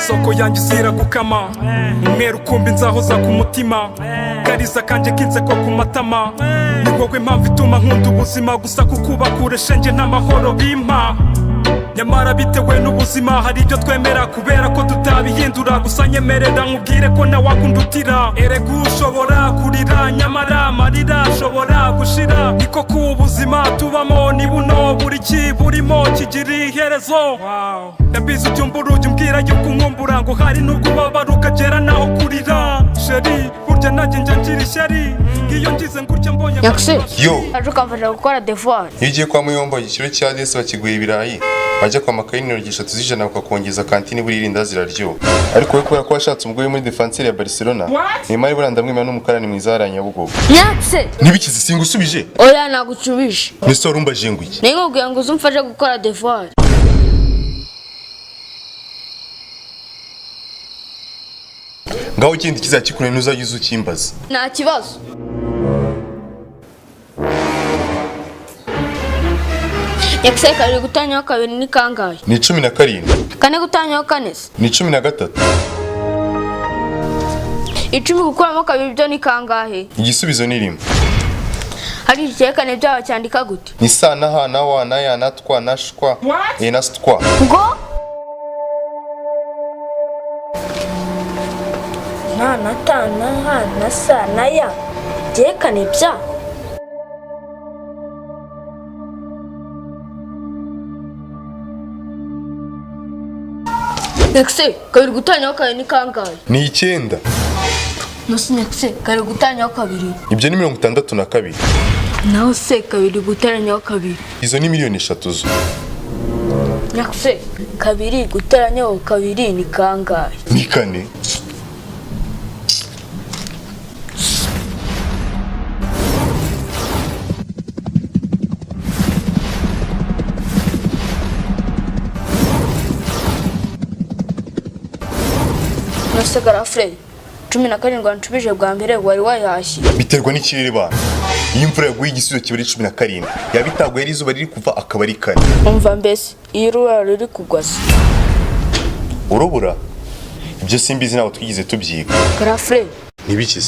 Soko yanjye uzira gukama umweru kumbi nzahoza ku mutima kariza kanje kinze ko ku matama ni wowe mpamvu ituma nkunda ubuzima gusa kukubakure shenge n'amahoro bimpa nyamara bitewe n'ubuzima hari ibyo twemera kubera ko tutabihindura gusa nyemerera nkubwire ko nawakundutira erega ushobora kurira nyamara amarira ashobora gushira niko ku ubuzima tubamo ni buno buri kiburimo kigira iherezo ndabizi ubyumva urugi umbwira yuko unkumbura ngo hari n'ubwo ubabara ukagera naho kurira sheri burya nanjye njya ngira ishyari ngiyo ngize ngutya mbonye yo aje ukamfasha gukora devoir. iyo ugiye kwa Muyombo igiciro cya desi bakiguha ibirayi wajya kwa Makayi n'intoryi 3 z'ijana bakakongeza kantine buri irinda ziraryoha ariko we kubera ko washatse umugore muri defenseur ya Barcelona Neymar buranda mwimana n'umukarani mwiza haranya Bugogo Nyakse nibikize singusubije oya nagucubisha nese warumbaje ngo iki ningubwiye ngo uzumfashe gukora devoir. ngaho ikindi kizakikune n'uzayuza ukimbaza Nta kibazo. Nyakse kabiri gutanyaho kabiri ni kangahe? ni 17 Kane gutanyaho kane se? ni 13 10 gukuramo kabiri byo ni kangahe? igisubizo ni rimwe Hari icyerekane byaho cyandika gute? ni sa na ha na wa na ya na twa na shwa na stwa Ngo na ta na ha na sa na ya icyerekane bya Nyakse kabiri gutanyaho kabiri ni kangahe? ni 9 Nose nyakse kabiri gutanyaho kabiri ibyo ni 62 naho se kabiri guteranyaho kabiri izo ni miliyoni 3 zo Nyakse kabiri guteranyaho kabiri ni kangahe? ni 4 Nose garafre 17 wanshubije bwa mbere wari wayashye biterwa n'ikirere bana iyo imvura yaguye igisubizo kiba ari 17 yabitaguye ari izuba riri kuva akaba ari 4 umva mbese iyo urura ruri kugwa se urubura ibyo simbizi nawe twigize tubyiga garafre nibikize